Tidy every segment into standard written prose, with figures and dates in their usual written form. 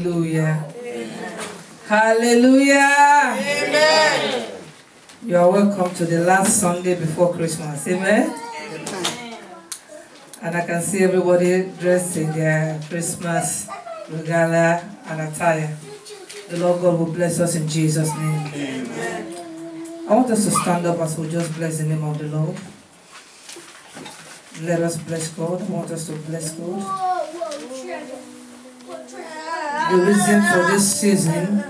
Hallelujah. Hallelujah. Amen. You are welcome to the last Sunday before Christmas. Amen. And I can see everybody dressed in their Christmas regalia and attire. The Lord God will bless us in Jesus' name. Amen. I want us to stand up as we just bless the name of the Lord. Let us bless God. I want us to bless God. The reason for this season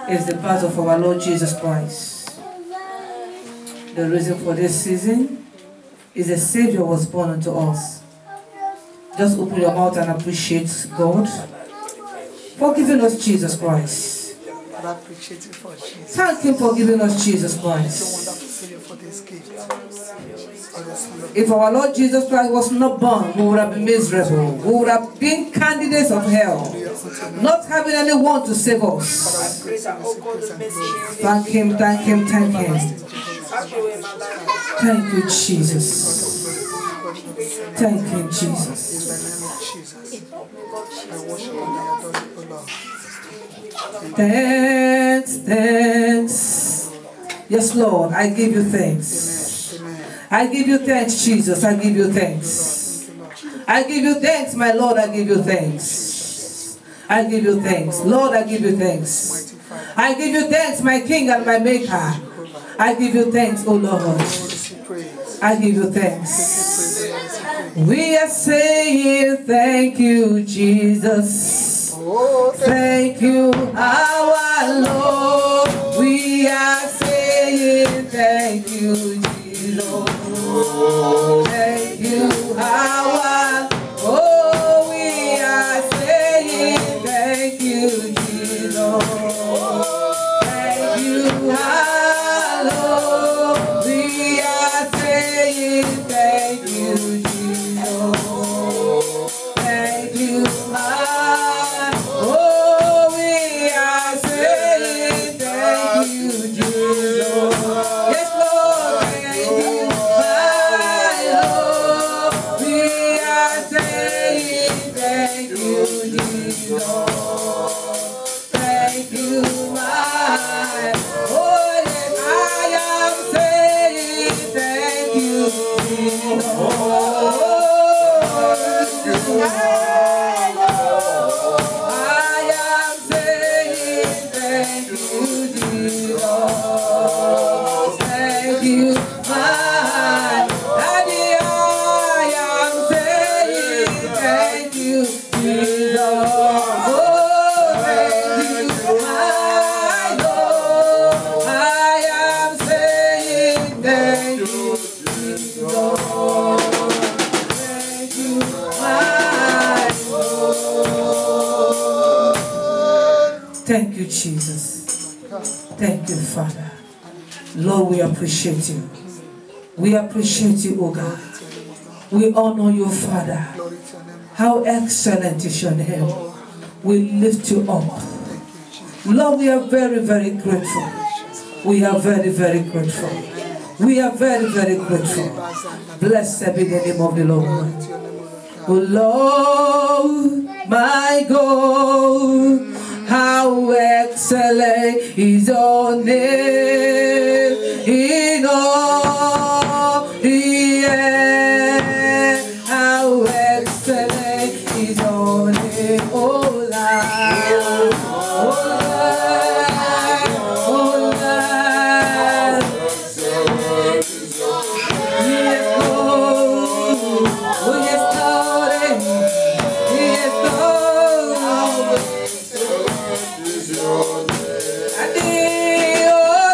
is the birth of our Lord Jesus Christ. The reason for this season is a Savior was born unto us. Just open your mouth and appreciate God for giving us Jesus Christ. Thank Him for giving us Jesus Christ. If our Lord Jesus Christ was not born, we would have been miserable. We would have been candidates of hell, not having anyone to save us. Thank Him, thank Him, thank Him. Thank you, Jesus. Thank you, Jesus. Thanks, thanks. Yes, Lord, I give you thanks. I give you thanks, Jesus. I give you thanks. I give you thanks, my Lord. I give you thanks. I give you thanks. Lord, I give you thanks. I give you thanks, my King and my Maker. I give you thanks, oh Lord. I give you thanks. We are saying thank you, Jesus. Thank you, our Lord. We are saying thank you, Jesus. Thank you, our oh, we are saying thank you, Jesus. Thank you, our Lord. We are saying thank you, Jesus. Thank you, our oh, we are saying thank you, Jesus. Yes, Lord, thank you, my Lord. We are saying thank you, Jesus. Thank you, my oh, yes, I am saying thank you, Jesus. I am saying thank you, Jesus. Thank you, my Daddy. I am saying thank you, Jesus. Oh, thank you, my Lord. I am saying thank you, Jesus. Thank you, my Lord. Thank you, Jesus. Thank you, Father. Lord, we appreciate you. We appreciate you, O God. We honor you, Father. How excellent is your name. We lift you up. Lord, we are very, very grateful. We are very, very grateful. We are very, very grateful. Blessed be the name of the Lord. Oh Lord, my God, how excellent is your name in all the earth. How excellent is your name, oh Lord. Oh Lord, oh Lord. Yes, Lord. Oh yes, Lord. Yes, Lord. Oh,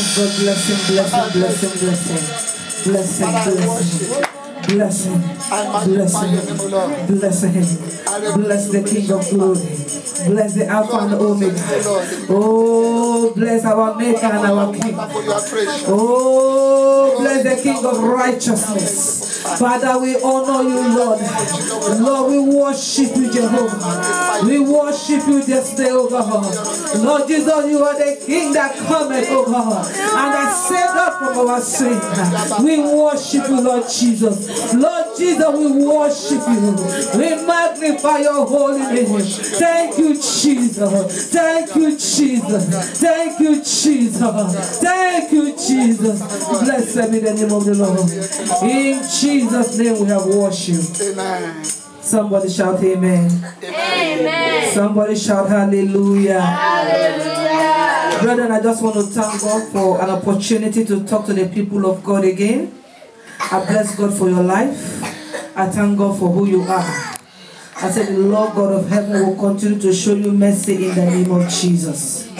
Yes, God bless him, bless him, bless him, bless him. Bless him, bless him. Bless him, bless him, bless him, bless the King of Glory, bless the Alpha and the Omega. Oh, bless our Maker and our King. Oh, bless the King of righteousness. Father, we honor you, Lord. Lord, we worship you, Jehovah. We worship you this day, oh God. Lord Jesus, you are the King that cometh, oh God, and that saved us from our sin. We worship you, Lord Jesus. Lord Jesus, we worship you. We magnify your holy name. Thank you, Jesus. Thank you, Jesus. Thank you, Jesus. Thank you, Jesus. Blessed be the name of the Lord. In Jesus' name we have worshipped. Amen. Somebody shout amen. Amen. Somebody shout hallelujah. Hallelujah. Brethren, I just want to thank God for an opportunity to talk to the people of God again. I bless God for your life. I thank God for who you are. I said the Lord God of heaven will continue to show you mercy in the name of Jesus.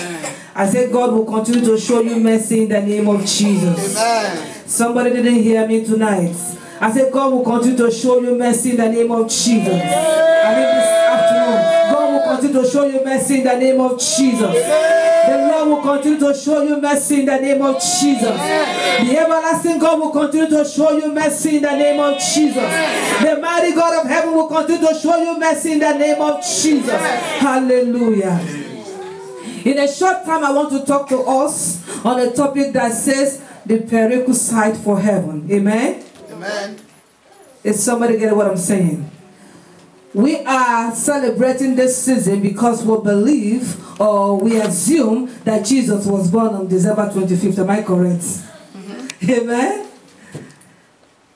I said God will continue to show you mercy in the name of Jesus. Amen. Somebody didn't hear me tonight. I said God will continue to show you mercy in the name of Jesus. I mean this afternoon, God will continue to show you mercy in the name of Jesus. The Lord will continue to show you mercy in the name of Jesus. The everlasting God will continue to show you mercy in the name of Jesus. The mighty God of heaven will continue to show you mercy in the name of Jesus. Hallelujah. In a short time, I want to talk to us on a topic that says the prerequisite for heaven. Amen? Amen. Is somebody getting what I'm saying? We are celebrating this season because we believe or we assume that Jesus was born on December 25th. Am I correct? Mm-hmm. Amen?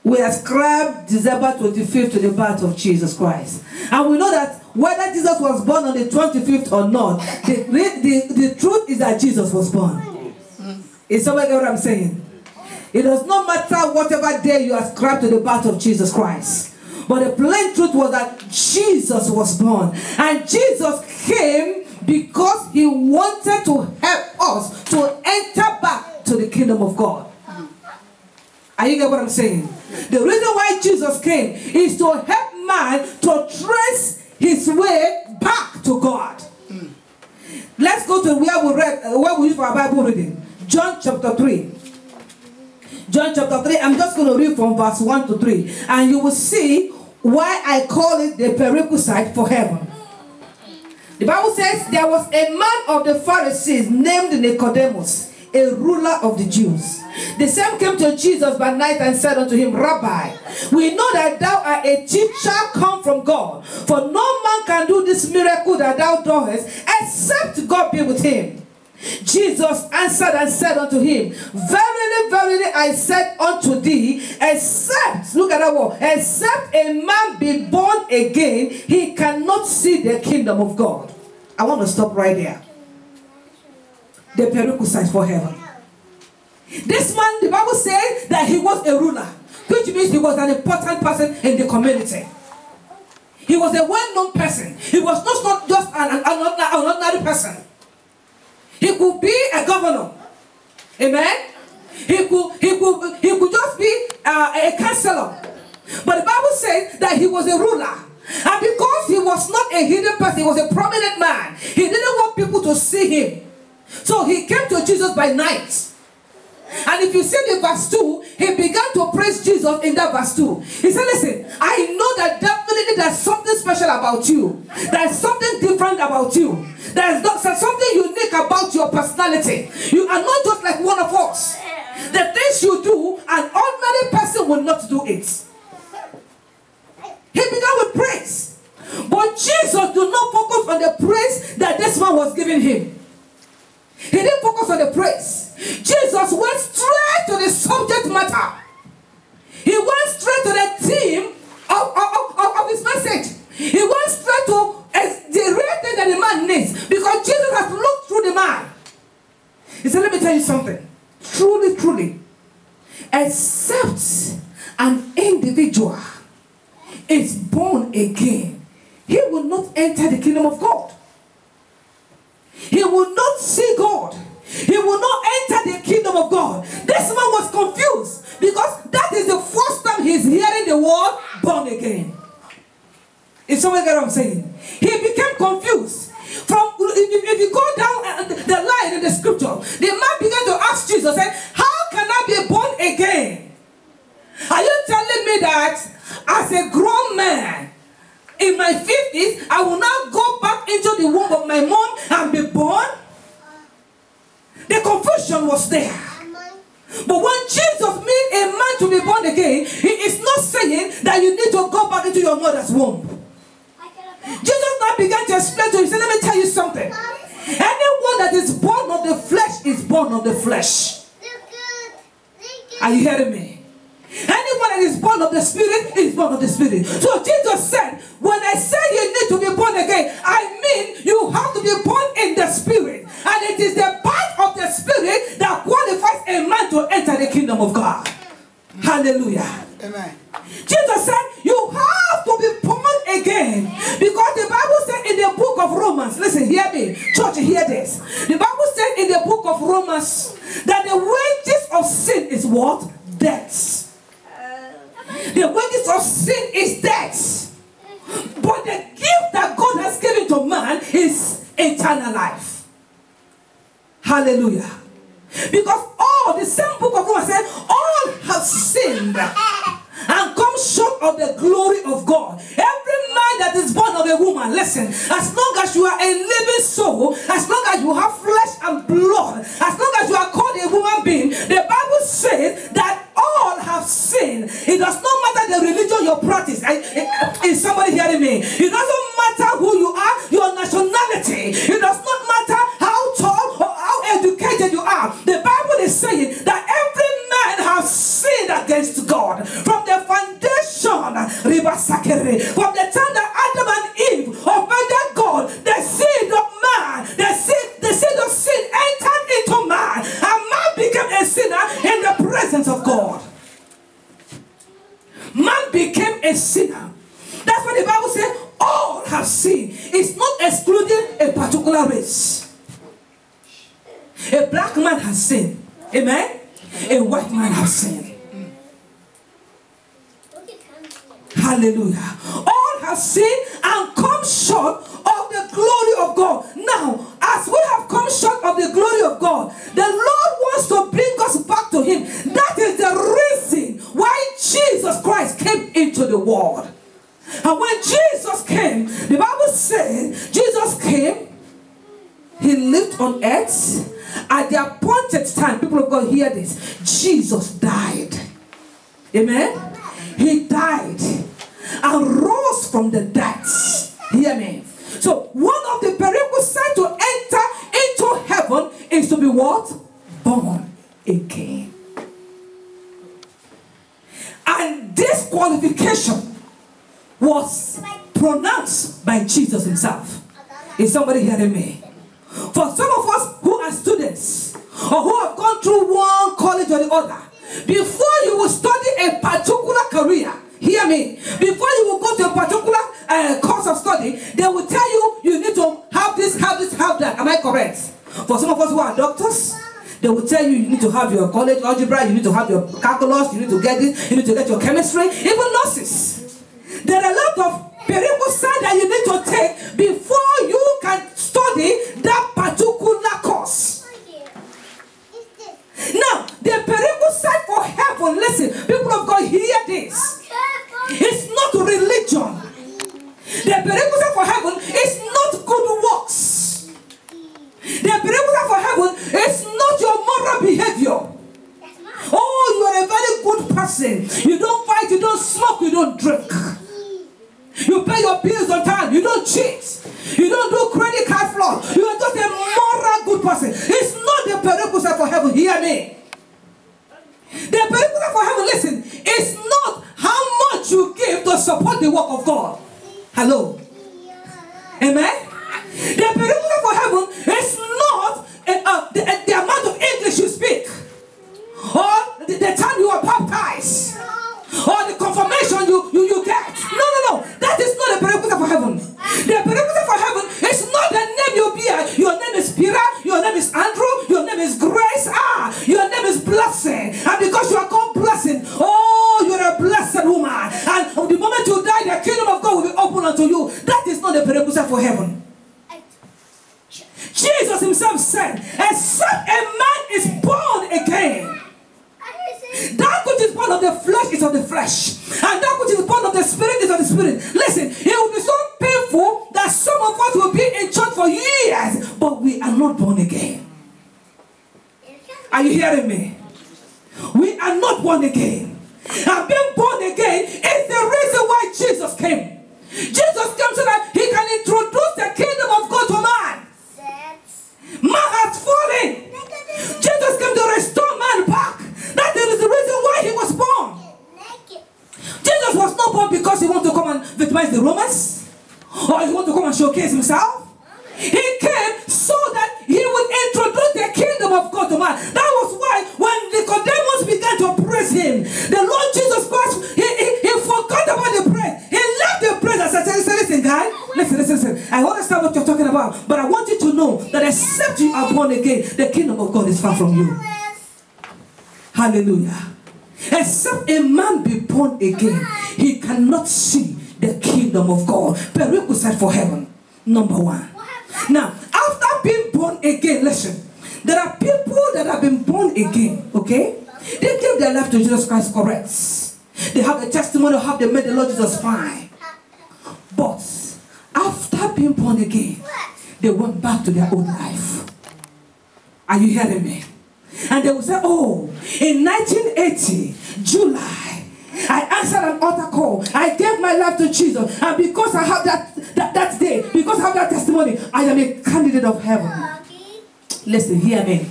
We ascribe December 25th to the birth of Jesus Christ. And we know that whether Jesus was born on the 25th or not, the truth is that Jesus was born. Mm-hmm. Is somebody get what I'm saying? It does not matter whatever day you ascribe to the birth of Jesus Christ. But the plain truth was that Jesus was born. And Jesus came because he wanted to help us to enter back to the kingdom of God. Are you get what I'm saying? The reason why Jesus came is to help man to trace his way back to God. Let's go to where we use for our Bible reading. John chapter 3. John chapter 3, I'm just going to read from verse 1 to 3. And you will see why I call it the prerequisite for heaven. The Bible says there was a man of the Pharisees named Nicodemus, a ruler of the Jews. The same came to Jesus by night and said unto him, Rabbi, we know that thou art a teacher come from God, for no man can do this miracle that thou doest, except God be with him. Jesus answered and said unto him, Verily, verily, I said unto thee, except, look at that word, except a man be born again, he cannot see the kingdom of God. I want to stop right there. The prerequisite for heaven. This man, the Bible says that he was a ruler, which means he was an important person in the community. He was a well-known person. He was not just an ordinary person. He could be a governor. Amen? He could just be a counselor. But the Bible says that he was a ruler. And because he was not a hidden person, he was a prominent man. He didn't want people to see him. So he came to Jesus by night. And if you see the verse 2, he began to praise Jesus in that verse 2. He said, listen, I know that definitely there's something special about you. There's something different about you. There's something unique about your personality. You are not just like one of us. The things you do, an ordinary person will not do it. He began with praise. But Jesus did not focus on the praise that this man was giving him. He didn't focus on the praise. Jesus went straight to the subject matter. He went straight to the theme of his message. He went straight to the real thing that the man needs. Because Jesus has looked through the man. He said, let me tell you something. Truly, truly, except an individual is born again, he will not enter the kingdom of God. He will not see God. He will not enter the kingdom of Did someone get what I'm saying? He became confused. If you go down the line in the scripture, the man began to ask Jesus, how can I be born again? Are you telling me that as a grown man in my 50s, I will not go back into the womb of my mom and be born? The confusion was there. But when Jesus made a man to be born again, he is not saying that you need to go back into your mother's womb. Jesus now began to explain to him, he said, let me tell you something. Anyone that is born of the flesh is born of the flesh. Are you hearing me? Anyone that is born of the Spirit is born of the Spirit. So Jesus said, when I say you need to be born again, I mean you have to be born in the Spirit. And it is the part of the Spirit that qualifies a man to enter the kingdom of God. Hallelujah. Amen. Jesus said, you have to be born again. Because the Bible said in the book of Romans, listen, hear me. Church, hear this. The Bible said in the book of Romans that the wages of sin is what? Death. The wages of sin is death. But the gift that God has given to man is eternal life. Hallelujah. Because the same book of Romans said, all have sinned and come short of the glory of God. Every man that is born of a woman, listen, as long as you are a living soul, as long as you have flesh and blood, as long as you are called a human being, the Bible says that all have sinned. It does not matter the religion you practice. Is somebody hearing me? It doesn't matter who you are, your nationality. It does not matter how tall or how educated you are. The Bible is saying that every man has sinned against God. From the foundation, from the time that Adam and Eve offended God, the seed of man, the seed of sin entered into man, and man became a sinner in the presence of God. Man became a sinner. That's what the Bible says. All have sinned. It's not excluding a particular race. A black man has sinned. Amen? A white man has sinned. Hallelujah. All have sinned and come short of the glory of God. Now, as we have come short of the glory of God, the Lord wants to bring us back to Him. That is the reason why Jesus Christ came into the world. And when Jesus came, the Bible says, Jesus came, He lived on earth. At the appointed time, people of God, hear this, Jesus died. Amen? He died and rose from the dead. Hear me? So one of the prerequisites to enter into heaven is to be what? Born again. And this qualification was pronounced by Jesus Himself. Is somebody hearing me? For some of us who are students or who have gone through one college or the other, before you will study a particular career, hear me, before you will go to a particular course of study, they will tell you, you need to have this, have this, have that. Am I correct? For some of us who are doctors, they will tell you, you need to have your college algebra, you need to have your calculus, you need to get this, you need to get your chemistry, even nurses. There are a lot of prerequisites that you need to take before you can study that particular course. Now, the prerequisite for heaven, listen, people of God, hear this. It's not religion. The prerequisite for heaven is not good works. The prerequisite for heaven is not your moral behavior. Oh, you are a very good person. You don't fight, you don't smoke, you don't drink. You pay your bills on time. You don't cheat. You don't do credit card fraud. You are just a moral good person. It's not the prerequisite for heaven. Hear me. The prerequisite for heaven, listen, is not how much you give to support the work of God. Hello. Amen. The prerequisite for heaven is not the amount of English you speak, or the time you are baptized, or the confirmation you get. No. That is not the prerequisite for heaven. The prerequisite for heaven is not the name you bear. Your name is Peter, your name is Andrew, your name is Grace, your name is Blessing. And because you are called Blessing, oh, you're a blessed woman. And the moment you die, the kingdom of God will be open unto you. for heaven. Jesus himself said, except a man is born again, that which is born of the flesh is of the flesh, and that which is born of the spirit is of the spirit. Listen, it will be so painful that some of us will be in church for years, but we are not born again. Are you hearing me? We are not born again. And being born again is the reason why Jesus came. Jesus came so that he can introduce the kingdom of God to man. Man has fallen. Jesus came to restore man back. That is the reason why he was born. Jesus was not born because he wanted to come and victimize the Romans, or he wanted to come and showcase himself. He came so that he would introduce the kingdom of God to man. That was why when Nicodemus began to praise him, the Lord Jesus Christ, he forgot about the praise. He left the praise and said, listen, guys, listen. I understand what you're talking about, but I want you to know that except you are born again, the kingdom of God is far from you. Hallelujah. Except a man be born again, he cannot see the kingdom of God. Prerequisite for heaven, number one. Now, after being born again, listen, there are people that have been born again, okay? They give their life to Jesus Christ, correct? They have the testimony of how they made the Lord Jesus fine. But after being born again, they went back to their old life. Are you hearing me? And they will say, oh, in 1980, July, I answered an altar call. I gave my life to Jesus. And because I have that day, because I have that testimony, I am a candidate of heaven. Listen, hear me.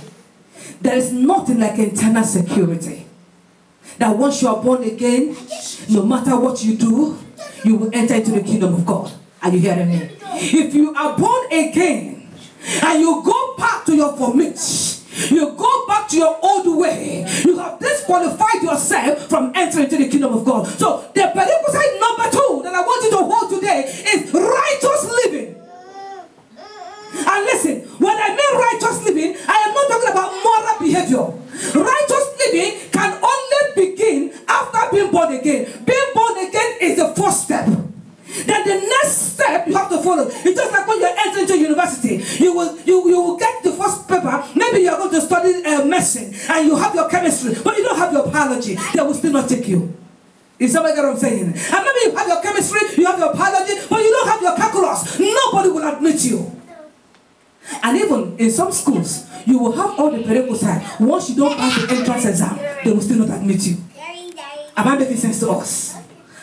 There is nothing like internal security. That once you are born again, no matter what you do, you will enter into the kingdom of God. Are you hearing me? If you are born again, and you go back to your vomit, you go back to your old way, you have disqualified yourself from entering into the kingdom of God. So the prerequisite number 2 that I want you to hold today is righteous living. And listen, when I mean righteous living, I am not talking about moral behavior. Righteous living can only begin after being born again. Being born again is the first step. Then the next step you have to follow. It's just like when you enter into university. You will get the first paper. Maybe you are going to study medicine and you have your chemistry, but you don't have your biology. They will still not take you. Is somebody get what I'm saying? And maybe you have your chemistry, you have your biology, but you don't have your calculus. Nobody will admit you. And even in some schools, you will have all the prerequisites. Once you don't pass the entrance exam, they will still not admit you. Am I making sense to us?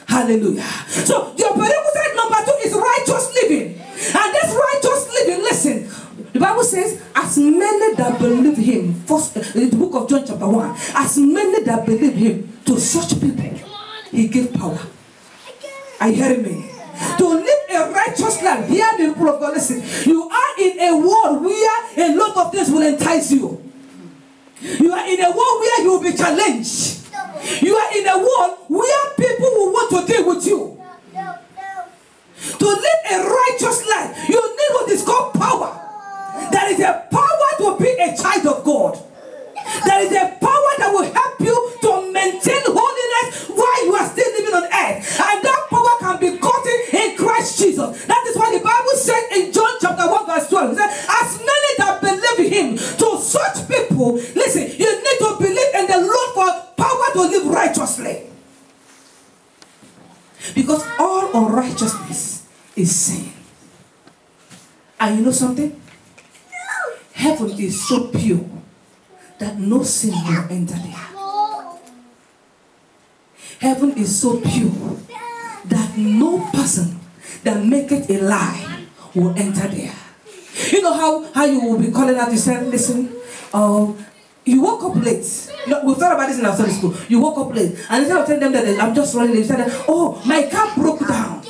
Hallelujah. So your prerequisite number 2 is righteous living. And this righteous living, listen, the Bible says, as many that believe him, first in the book of John chapter 1, as many that believe him, to such people, he gave power. Are you hearing me? To live a righteous life. Hear me, people of God, listen. You are in a world where a lot of things will entice you. You are in a world where you will be challenged. You are in a world where people will want to deal with you. To live a righteous life, you need what is called power. There is a power to be a child of God. There is a power that will help you to maintain holiness while you are still living on earth. And that power can be gotten in Christ Jesus. That is why the Bible said in John chapter 1 verse 12, it said, as many that believe him, to such people, listen, you need to believe in the Lord for power to live righteously. Because all unrighteousness is sin. And you know something? Heaven is so pure that no sin will enter there. Heaven is so pure that no person that maketh a lie will enter there. You know how you will be calling out, you say, listen, you woke up late. No, we've thought about this in our Sunday school. You woke up late, and instead of telling them that I'm just running late, you said, oh, my car broke down.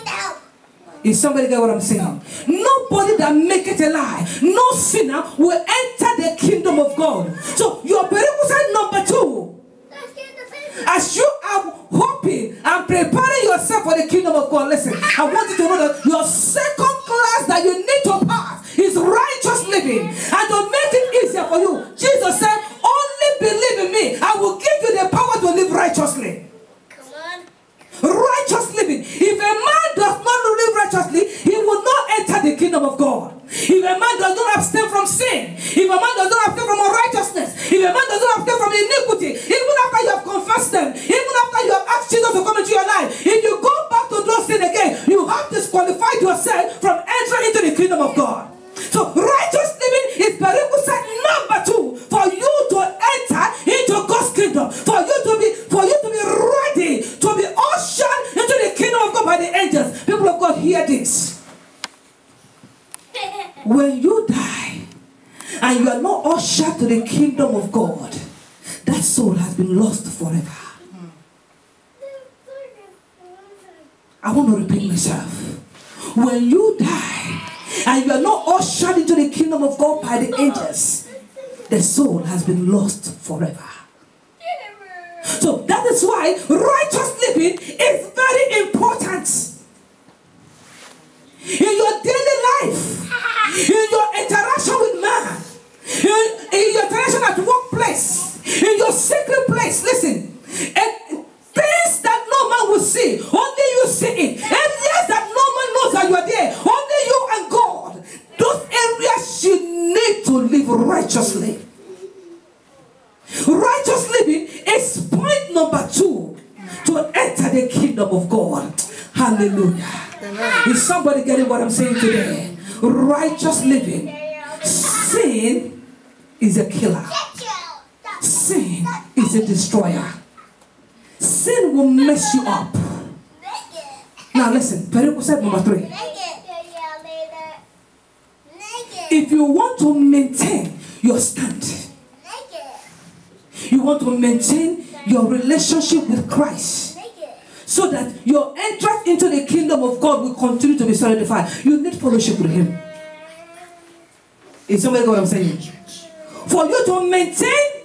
Is somebody get what I'm saying? Nobody that maketh a lie, no sinner will enter the kingdom of God. So your prerequisite number 2, as you are hoping and preparing yourself for the kingdom of God, listen, I want you to know that your second class that you need to pass is righteous living. And to make it easier for you, Jesus said, only believe in me. I will give you the power to live righteously. Righteous living. If a man does not live righteously, he will not enter the God, hear this. When you die and you are not ushered to the kingdom of God, that soul has been lost forever. I want to repeat myself. When you die and you are not ushered into the kingdom of God by the angels, the soul has been lost forever. So that is why righteous living is very important. In your daily life, in your interaction with man, in your interaction at the workplace, in your secret place, listen, things that no man will see, only you see it. Areas that no man knows that you are there, only you and God. Those areas you need to live righteously. Righteous living is point number 2 to enter the kingdom of God. Hallelujah. Amen. Is somebody getting what I'm saying today? Righteous living. Sin is a killer. Sin is a destroyer. Sin will mess you up. Now listen, prerequisite number 3. If you want to maintain your stand, you want to maintain your relationship with Christ, so that your entrance into the kingdom of God will continue to be solidified, you need fellowship with Him. Is somebody know what I'm saying? For you to maintain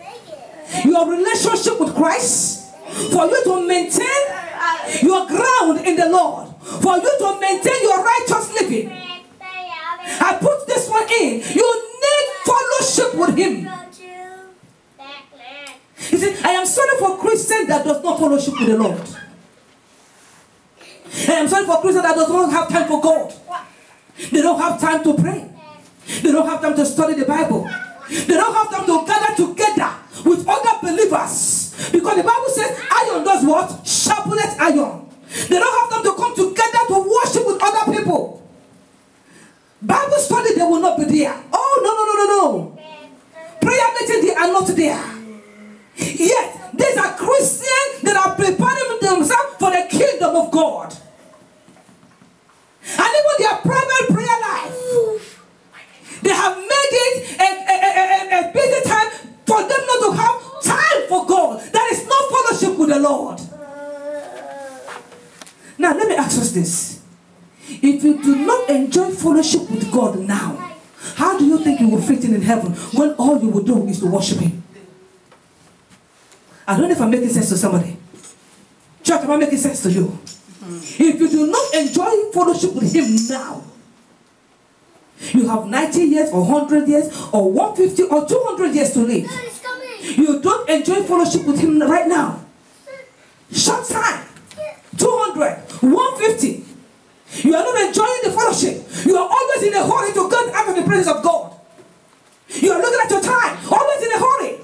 your relationship with Christ, for you to maintain your ground in the Lord, for you to maintain your righteous living, I put this one in. You need fellowship with Him. You see, I am sorry for Christians that does not fellowship with the Lord. I am sorry for Christians that does not have time for God. They don't have time to pray. They don't have time to study the Bible. They don't have time to gather together with other believers. Because the Bible says iron does what? Sharpeneth iron. They don't have time to come together to worship with other people. Bible study, they will not be there. Oh, no. Prayer meeting, they are not there. Yet, these are Christians that are preparing themselves for the kingdom of God. And even their private prayer life, they have made it a busy time for them not to have time for God. That is not fellowship with the Lord. Now, let me ask us this. If you do not enjoy fellowship with God now, how do you think you will fit in heaven when all you will do is to worship Him? I don't know if I'm making sense to somebody. Church, am I making sense to you? If you do not enjoy fellowship with Him now, you have 90 years or 100 years or 150 or 200 years to live. You don't enjoy fellowship with Him right now. Short time. 200, 150. You are not enjoying the fellowship. You are always in a hurry to get out of the presence of God. You are looking at your time, always in a hurry.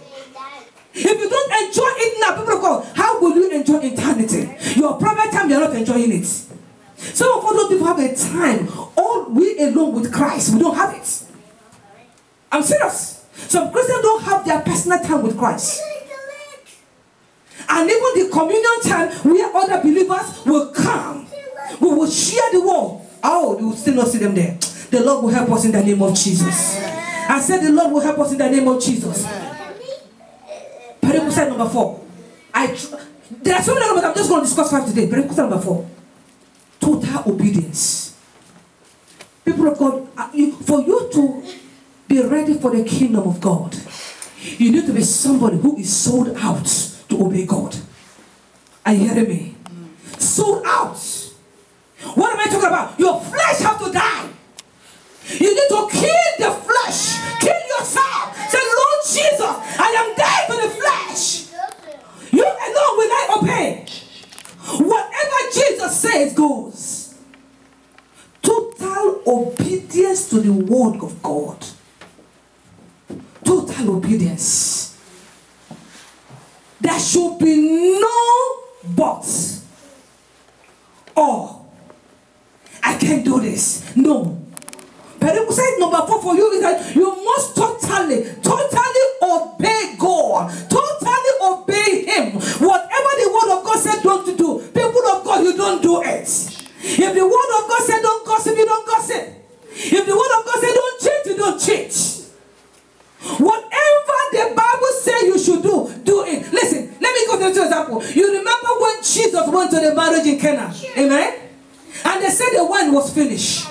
If you don't enjoy it now, people of God, how will you enjoy eternity? Your private time, you are not enjoying it. Some of us don't even have a time. All we alone with Christ, we don't have it. I'm serious. Some Christians don't have their personal time with Christ. And even the communion time where other believers will come, we will share the word. Oh, you will still not see them there. The Lord will help us in the name of Jesus. I said the Lord will help us in the name of Jesus. Prerequisite number 4. There are so many numbers, I'm just going to discuss 5 today. Prerequisite number 4. Total obedience. People of God, for you to be ready for the kingdom of God, you need to be somebody who is sold out to obey God. Are you hearing me? Sold out. What am I talking about? Your flesh has to die. You need to kill the flesh. Kill yourself. Say, Lord Jesus, I am dead to the flesh. You alone will I obey. Whatever Jesus says goes. Total obedience to the word of God. Total obedience. There should be no buts. Or, I can't do this. No. Prerequisite number 4 for you is that you must totally obey God. Totally obey Him. Whatever the word of God said don't do, people of God, you don't do it. If the word of God said in Canaan. Amen? And they said the wine was finished.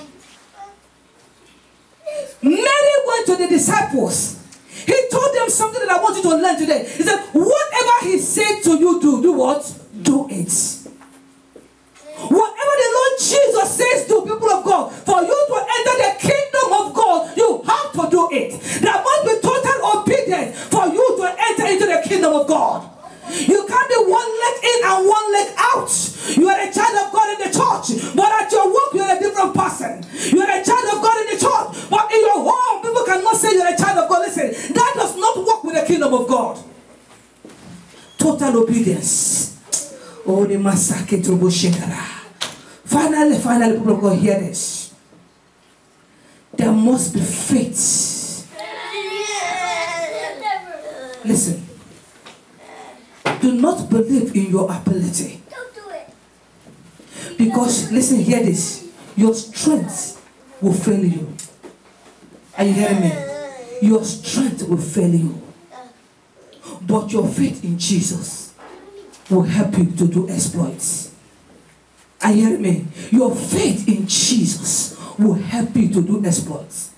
Mary went to the disciples. He told them something that I want you to learn today. He said, whatever he said to you, do what? Do it. Whatever the Lord Jesus says to people of God, for you to enter the kingdom of God, you have to do it. There must be total obedience for you to enter into the kingdom of God. You can't be one leg in and one leg out. You are a child of God in the church, but at your work you are a different person. You are a child of God in the church, but in your home people cannot say you are a child of God. Listen, that does not work with the kingdom of God. Total obedience. Oh, the massacre to Bushindara. Finally, people of God, hear this. There must be faith. Listen. Do not believe in your ability. Don't do it. Because, listen, hear this. Your strength will fail you. Are you hearing me? Your strength will fail you. But your faith in Jesus will help you to do exploits. Are you hearing me? Your faith in Jesus will help you to do exploits.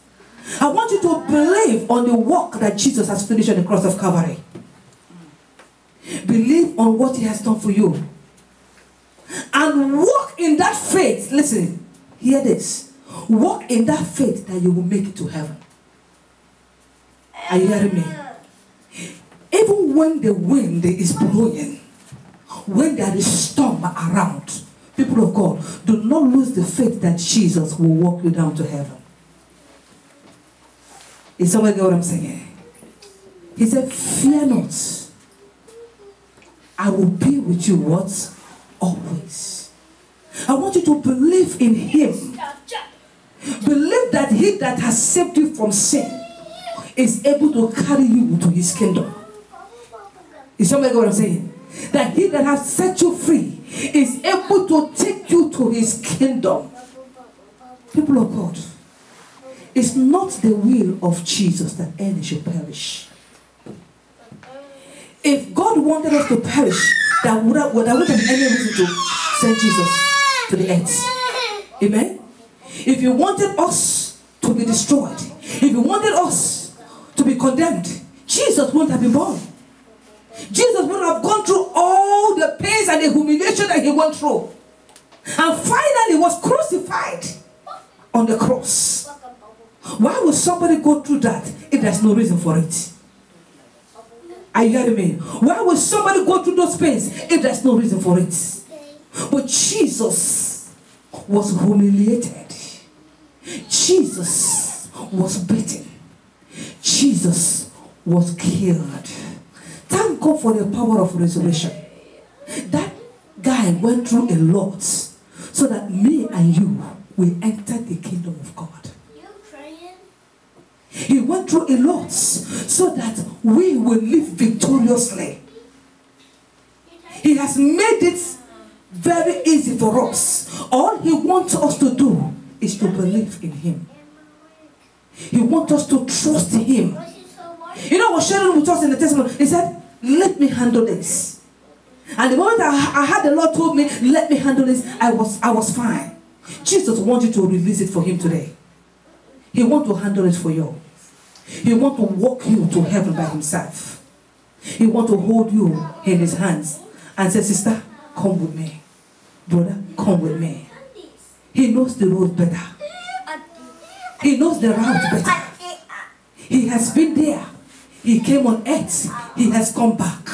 I want you to believe on the work that Jesus has finished on the cross of Calvary. Believe on what he has done for you. And walk in that faith. Listen, hear this. Walk in that faith that you will make it to heaven. Are you hearing me? Even when the wind is blowing, when there is storm around, people of God, do not lose the faith that Jesus will walk you down to heaven. Is somebody get what I'm saying? He said, fear not. I will be with you what? Always. I want you to believe in him. Believe that he that has saved you from sin is able to carry you to his kingdom. Is somebody get what I'm saying? That he that has set you free is able to take you to his kingdom. People of God, it's not the will of Jesus that any should perish. If God wanted us to perish, there wouldn't be any reason to send Jesus to the earth. Amen? If you wanted us to be destroyed, if you wanted us to be condemned, Jesus wouldn't have been born. Jesus wouldn't have gone through all the pains and the humiliation that he went through. And finally was crucified on the cross. Why would somebody go through that if there's no reason for it? Are you hearing me? Why would somebody go through those pains if there's no reason for it? But Jesus was humiliated. Jesus was beaten. Jesus was killed. Thank God for the power of resurrection. That guy went through a lot so that me and you will enter the kingdom of God. He went through a lot so that we will live victoriously. He has made it very easy for us. All he wants us to do is to believe in him. He wants us to trust him. You know what sharing with us in the testimony? He said, let me handle this. And the moment I had the Lord told me, let me handle this, I was fine. Jesus wants you to release it for him today. He wants to handle it for you. He wants to walk you to heaven by himself. He wants to hold you in his hands and say, sister, come with me. Brother, come with me. He knows the road better. He knows the route better. He has been there. He came on earth. He has come back.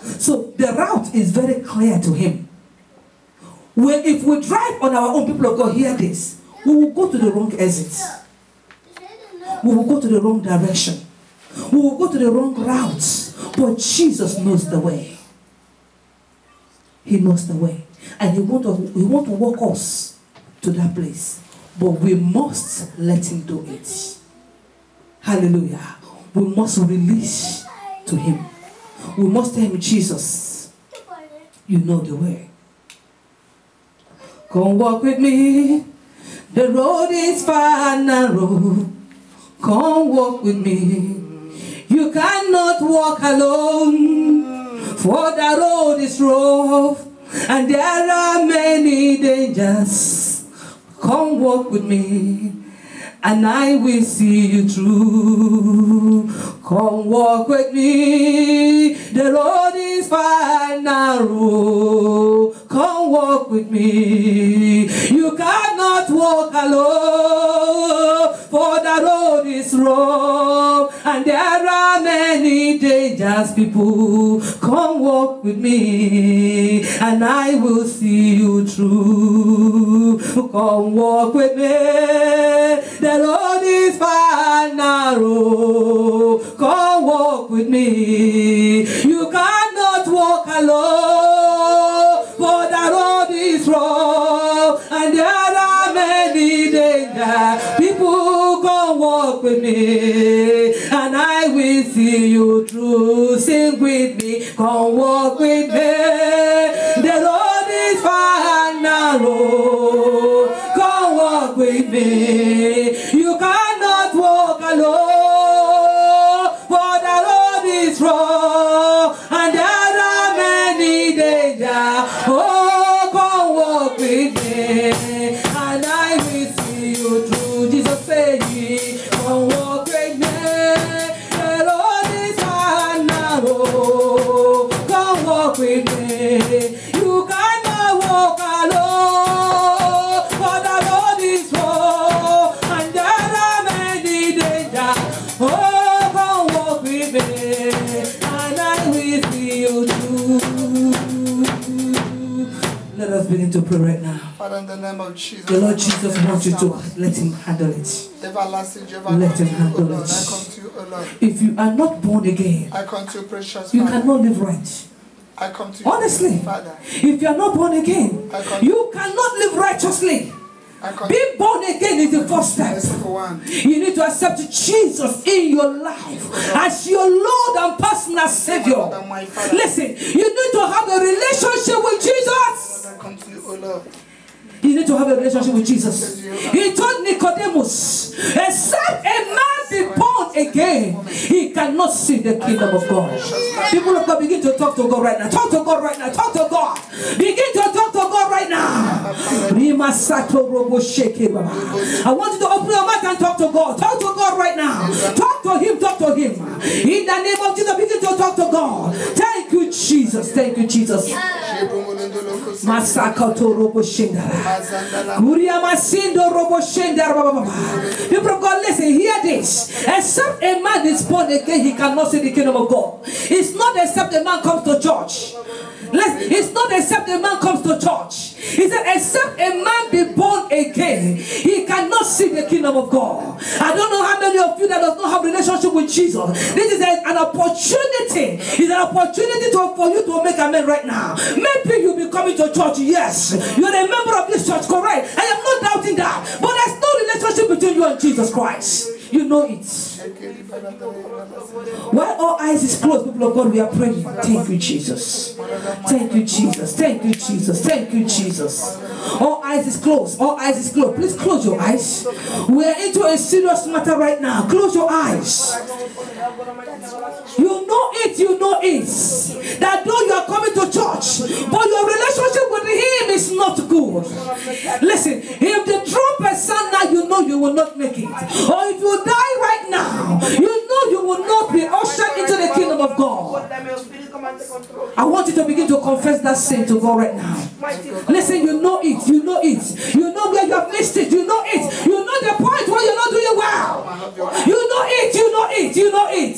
So the route is very clear to him. Well, if we drive on our own, people of God, hear this. We will go to the wrong exit. We will go to the wrong direction. We will go to the wrong route. But Jesus knows the way. He knows the way. And he wants to walk us to that place. But we must let him do it. Hallelujah. We must release to him. We must tell him, Jesus, you know the way. Come walk with me. The road is far and narrow. Come walk with me. You cannot walk alone, for the road is rough and there are many dangers. Come walk with me, and I will see you through. Come walk with me, the road is far and narrow. Come walk with me, you cannot walk alone, for the road is rough, and there are many dangerous people. Come walk with me, and I will see you through. Come walk with me, the road is far and narrow. Come walk with me. You cannot walk alone, for the road is rough, and there are many dangers. People, come walk with me, and I will see you through. Sing with me. Come walk with me. The road is far and narrow. Come walk with me. You cannot walk alone, for the road is rough, and there are many dangers. Oh, come walk with me, and I will see you through. Jesus said, come walk with me. The road is far and narrow. Come walk with me. You cannot walk alone, for the road is rough, and there are many dangers. Oh, come walk with me, and I will see you through. Let us begin to pray right now. Father, in the name of Jesus, the Lord Jesus wants you to let him handle it. Everlasting Jehovah, Let him handle Lord. it. I come to you, O Lord. If you are not born again, I come to you, precious you Father. cannot live right. I come to you, Honestly, Father. if you are not born again, you cannot live righteously. I come Being born again is the first step. for one. You need to accept Jesus in your life as your Lord and personal Savior. Listen, you need to have a relationship with Jesus. I come to you, O Lord. You need to have a relationship with Jesus. He told Nicodemus, except a man be born again, he cannot see the kingdom of God. People of God, begin to talk to God right now. Talk to God right now. Talk to God. Begin to talk to God right now. I want you to open your mouth and talk to God. Talk to God right now. Talk to him. Talk to him. In the name of Jesus, begin to talk to God. Thank you, Jesus. Thank you, Jesus. Masakato robo shindara. People of God, listen, hear this. Except a man is born again, he cannot see the kingdom of God. It's not except a man comes to church. It's not except a man comes to church. He said, except a man be born again, he cannot see the kingdom of God. I don't know how many of you that does not have a relationship with Jesus. This is an opportunity. It's an opportunity for you to make amen right now. Maybe you'll be coming to church. Yes, you're a member of this church, correct? I am not doubting that. But there's no relationship between you and Jesus Christ. You know it. While all eyes is closed, people of God, we are praying. Thank you, Jesus. Thank you, Jesus. Thank you, Jesus. Thank you, Jesus. All eyes is closed. All eyes is closed. Please close your eyes. We are into a serious matter right now. Close your eyes. You know it. You know it. That though you are coming to church, but your relationship with him is not good. Listen, if the trumpet sound now, you know you will not make it. Or if you die right now, you know you will not be ushered into the kingdom of God. I want you to begin to confess that sin to God right now. Listen, you know it. You know it. You know where you have missed it. You know it. You know the point where you're not doing well. You know it. You know it. You know it.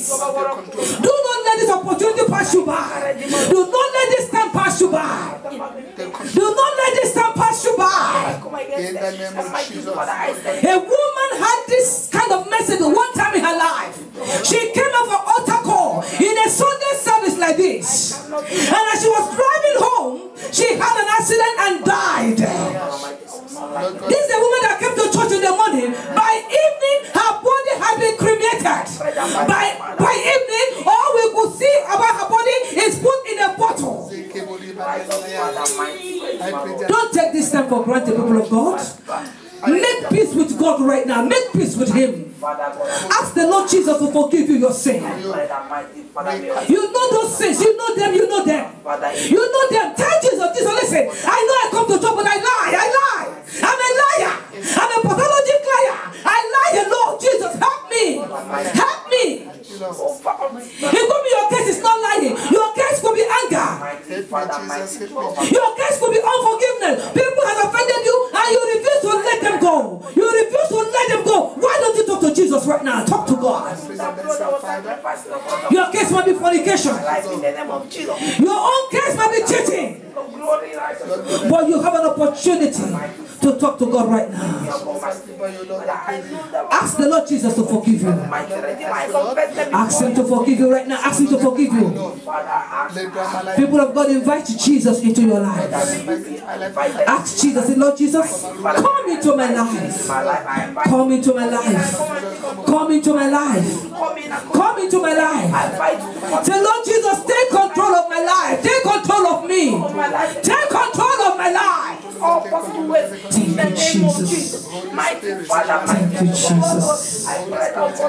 Do not let this opportunity pass you by. Do not let this time pass you by. Do not let this time pass you by. In the name of Jesus. A woman had this kind of message one time in her life. She came up for altar call in a Sunday service like this. And as she was driving home, she had an accident and died. This is a woman that came to church in the morning. By evening, her body had been cremated. By evening, all we could see about her body is put in a bottle. Don't take this time for granted, people of God. Make peace with God right now. Make peace with him. Ask the Lord Jesus to forgive you your sin. You know those sins. You know them. You know them. You know them. Tell Jesus, Jesus, listen. I know I come to church, but I lie. I lie. I'm a liar. I'm a pathologic liar. I lie, Lord Jesus. Help me. Help me. It could be your case is not lying. Your case could be anger. Your case could be unforgiveness. People have offended you and you refuse to let them go. You refuse to let them go. Why don't you talk to Jesus right now? Talk to God. Your case might be fornication. Your own case might be cheating. But you have an opportunity to talk to God right now. Ask the Lord Jesus to forgive you. Ask Him to forgive you right now. Ask Him to forgive you. People of God, invite Jesus into your life. Ask Jesus, Lord Jesus, come into my life. Come into my life. Come into my life. Come into my life. Say, Lord Jesus, take control of my life. Take control of me. Take control of my life. Thank you, Jesus. Thank you, Jesus.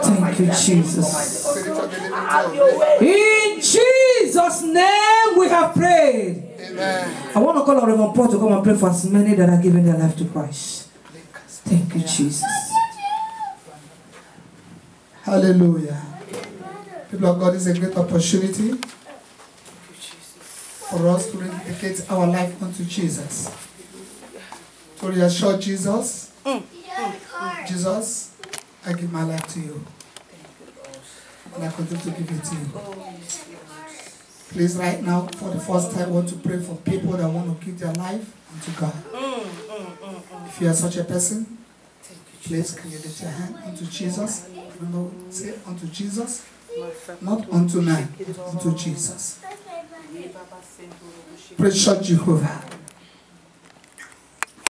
Thank you, Jesus. In Jesus' name we have prayed. Amen. I want to call on Reverend Paul to come and pray for as many that are giving their life to Christ. Thank you, Jesus. Hallelujah. People of God, is a great opportunity for us to dedicate our life unto Jesus. To reassure Jesus, Jesus, I give my life to you. And I continue to give it to you. Please, right now, for the first time, I want to pray for people that want to give their life unto God. If you are such a person, please, can you lift your hand unto Jesus? Remember, say unto Jesus, not unto man, unto Jesus. Praise God, Jehovah.